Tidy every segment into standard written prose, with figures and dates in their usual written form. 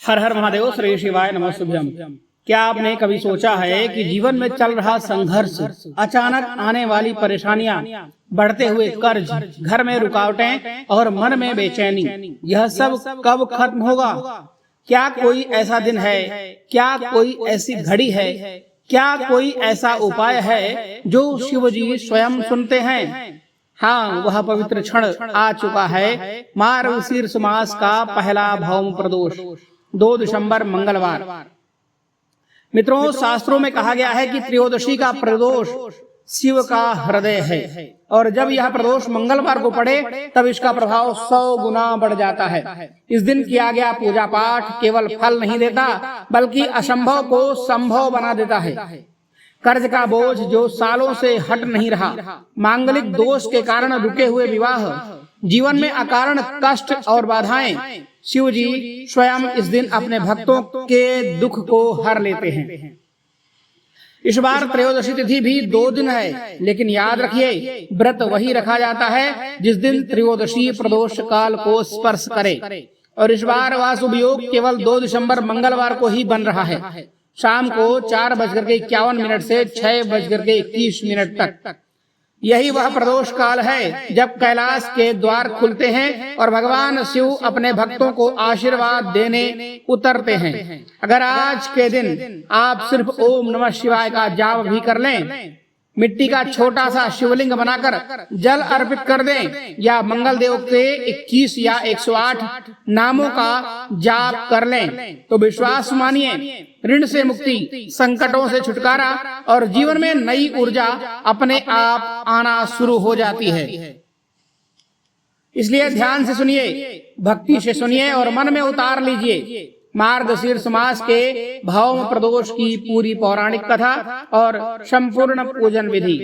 हर हर महादेव, श्री शिवाय नमः शुभ्यम। क्या आपने कभी सोचा है कि जीवन में चल रहा संघर्ष, अचानक आने वाली परेशानियां, बढ़ते हुए कर्ज, घर में रुकावटें और मन में बेचैनी, यह सब कब खत्म होगा? क्या कोई ऐसा दिन है? क्या कोई ऐसी घड़ी है? क्या कोई ऐसा उपाय है जो शिव जी स्वयं सुनते हैं? हाँ, वह पवित्र क्षण आ चुका है। मार्गशीर्ष मास का पहला भौम प्रदोष 2 दिसंबर मंगलवार। मित्रों, शास्त्रों में कहा गया है कि त्रयोदशी का प्रदोष शिव का हृदय है और जब यह प्रदोष मंगलवार को पड़े तब इसका प्रभाव 100 गुना बढ़ जाता है। इस दिन किया गया पूजा पाठ केवल फल नहीं देता बल्कि असंभव को संभव बना देता है। कर्ज का बोझ जो सालों से हट नहीं रहा, मांगलिक दोष के कारण रुके हुए विवाह, जीवन में अकारण कष्ट और बाधाएं, शिव जी स्वयं इस दिन अपने भक्तों के दुख को हर लेते हैं। इस बार त्रयोदशी तिथि भी 2 दिन है, लेकिन याद रखिए, व्रत वही रखा जाता है जिस दिन त्रयोदशी प्रदोष काल को स्पर्श करे। और इस बार वह शुभ योग केवल 2 दिसंबर मंगलवार को ही बन रहा है, शाम को 4:51 से 6:21 तक। यही वह प्रदोष काल है जब कैलाश के द्वार खुलते हैं और भगवान शिव अपने भक्तों को आशीर्वाद देने उतरते हैं। अगर आज के दिन आप सिर्फ ओम नमः शिवाय का जाप भी कर लें, मिट्टी का छोटा सा शिवलिंग बनाकर जल अर्पित कर दें या मंगल देव के 21 या 108 नामों का जाप कर लें, तो विश्वास मानिए, ऋण से मुक्ति, संकटों से छुटकारा और जीवन में नई ऊर्जा अपने आप आना शुरू हो जाती है। इसलिए ध्यान से सुनिए, भक्ति से सुनिए और मन में उतार लीजिए मार्गशीर्ष मास के भौम प्रदोष की पूरी पौराणिक कथा और संपूर्ण पूजन विधि।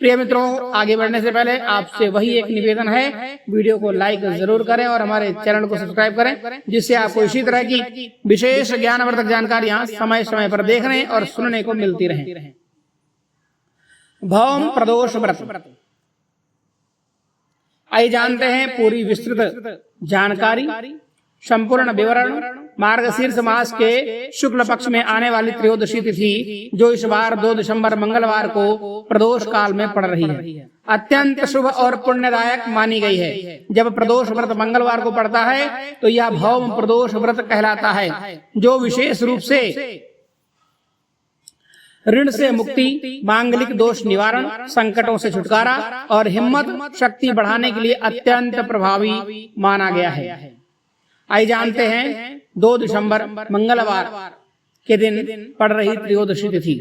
प्रिय मित्रों, आगे बढ़ने से पहले आपसे वही एक निवेदन है, वीडियो को लाइक जरूर करें और हमारे चैनल को सब्सक्राइब करें, जिससे आपको इसी तरह की विशेष ज्ञानवर्धक जानकारियां समय समय पर देखने और सुनने को मिलती रहें। भौम प्रदोष व्रत, आइए जानते हैं पूरी विस्तृत जानकारी, संपूर्ण विवरण। मार्गशीर्ष मास के शुक्ल पक्ष में आने वाली त्रयोदशी तिथि, जो इस बार 2 दिसंबर मंगलवार को प्रदोष काल में पड़ रही है, अत्यंत शुभ और पुण्यदायक मानी गई है। जब प्रदोष व्रत मंगलवार को पड़ता है तो यह भौम प्रदोष व्रत कहलाता है, जो विशेष रूप से ऋण से मुक्ति, मांगलिक दोष निवारण, संकटों से छुटकारा और हिम्मत शक्ति बढ़ाने के लिए अत्यंत प्रभावी माना गया है। आइए जानते हैं 2 दिसंबर मंगलवार के दिन पड़ रही त्रयोदशी तिथि।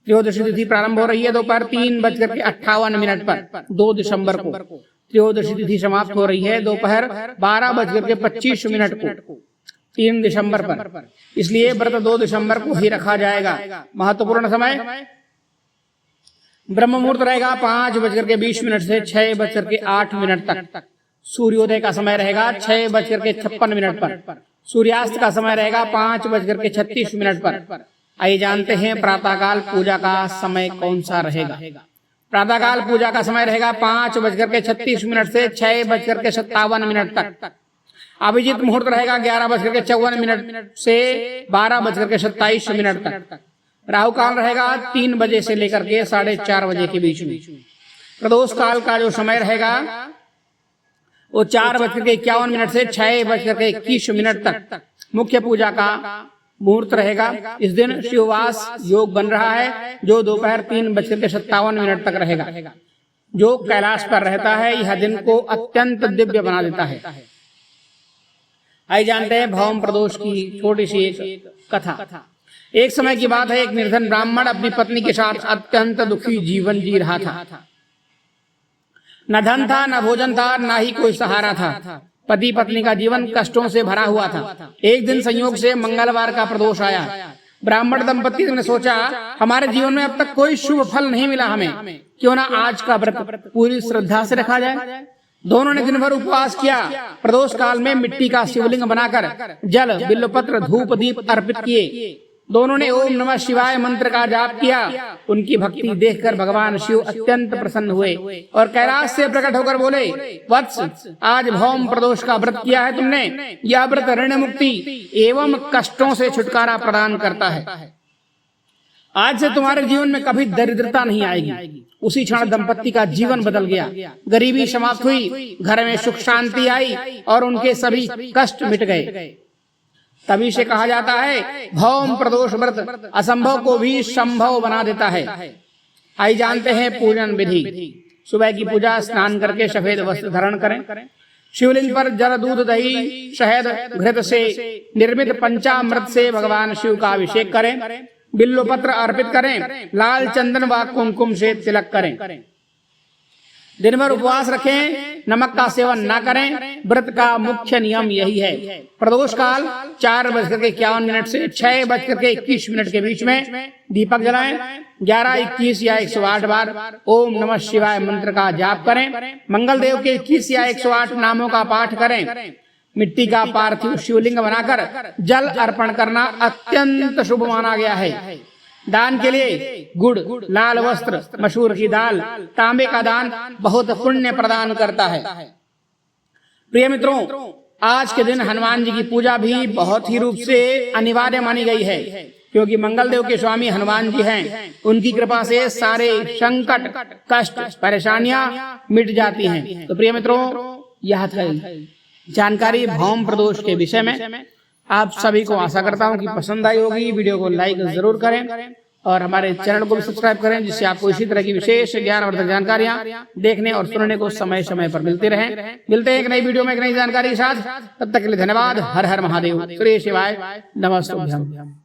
त्रयोदशी तिथि प्रारंभ हो रही है दोपहर 3:58 पर 2 दिसंबर को। त्रयोदशी तिथि समाप्त हो रही है दोपहर 12:25 को 3 दिसंबर पर। इसलिए व्रत 2 दिसंबर को ही रखा जाएगा। महत्वपूर्ण समय ब्रह्म मुहूर्त रहेगा 5:20 से 6:08 तक। सूर्योदय का समय रहेगा 6:56 पर। सूर्यास्त का समय रहेगा 5:36 पर। आइए जानते हैं प्रातःकाल पूजा का समय कौन सा रहेगा। प्रातःकाल पूजा का समय रहेगा 5:36 से 6:57 तक। अभिजीत मुहूर्त रहेगा 11:54 से 12:27 तक। राहु काल रहेगा 3 बजे से लेकर के 4:30 बजे के बीच में। प्रदोष काल का जो समय रहेगा वो 4:51 से 6:21 तक। मुख्य पूजा का मुहूर्त रहेगा। इस दिन शिववास योग बन रहा है, जो दोपहर 3:57 तक रहेगा। जो कैलाश पर रहता है, यह दिन को अत्यंत दिव्य बना देता है। आइए जानते हैं भौम प्रदोष की छोटी सी एक कथा। एक समय की बात है, एक निर्धन ब्राह्मण अपनी पत्नी के साथ अत्यंत दुखी जीवन जी रहा था। न धन था, न भोजन था, न ही कोई सहारा था। पति पत्नी का जीवन कष्टों से भरा हुआ था। एक दिन संयोग से मंगलवार का प्रदोष आया। ब्राह्मण दंपति ने सोचा, हमारे जीवन में अब तक कोई शुभ फल नहीं मिला हमें, क्यों ना आज का व्रत पूरी श्रद्धा से रखा जाए। दोनों ने दिन भर उपवास किया। प्रदोष काल में मिट्टी का शिवलिंग बनाकर जल, बिल्वपत्र, धूप, दीप अर्पित किए। दोनों ने ओम नमः शिवाय मंत्र का जाप किया। उनकी भक्ति देखकर भगवान शिव अत्यंत प्रसन्न हुए और कैलाश से प्रकट होकर बोले, वत्स, आज भौम प्रदोष का व्रत किया है तुमने। यह व्रत ऋण मुक्ति एवं कष्टों से छुटकारा प्रदान करता है। आज से तुम्हारे जीवन में कभी दरिद्रता नहीं आएगी। उसी क्षण दंपत्ति का जीवन बदल गया, गरीबी समाप्त हुई, घर में सुख शांति आई और उनके सभी कष्ट मिट गए। तभी से कहा जाता है भौम प्रदोष व्रत असंभव को भी संभव बना देता है। आइए जानते हैं पूजन विधि। सुबह की पूजा, स्नान करके सफेद वस्त्र धारण करें। शिवलिंग पर जल, दूध, दही, शहद, घृत से निर्मित पंचामृत से भगवान शिव का अभिषेक करें। बिल्व पत्र अर्पित करें। लाल चंदन व कुमकुम से तिलक करें। दिन भर उपवास रखें, नमक का सेवन न करें। व्रत का मुख्य नियम यही है। प्रदोष काल 4:51 से 6:21 के बीच में दीपक जलाएं। 11, 21 या 108 बार ओम नमः शिवाय मंत्र का जाप करें। मंगल देव के 21 या 108 नामों का पाठ करें। मिट्टी का पार्थिव शिवलिंग बनाकर जल अर्पण करना अत्यंत शुभ माना गया है। दान के लिए गुड़, लाल वस्त्र, मसूर की दाल, तांबे का दान बहुत पुण्य प्रदान करता है। प्रिय मित्रों, आज के दिन हनुमान जी की पूजा भी बहुत ही रूप से अनिवार्य मानी गई है, क्योंकि मंगल देव के स्वामी हनुमान जी हैं। उनकी कृपा से सारे संकट, कष्ट, परेशानियां मिट जाती हैं। तो प्रिय मित्रों, यह था जानकारी भौम प्रदोष के विषय में। आप सभी को आशा करता हूं कि पसंद आई होगी। वीडियो को लाइक जरूर करें और हमारे चैनल को भी सब्सक्राइब करें, जिससे आपको इसी तरह की विशेष ज्ञानवर्धक जानकारियां देखने और सुनने को समय समय पर मिलती रहें। मिलते हैं एक नई वीडियो में एक नई जानकारी के साथ। तब तक के लिए धन्यवाद। हर हर महादेव। श्री शिवाय नमस्तुभ्यं।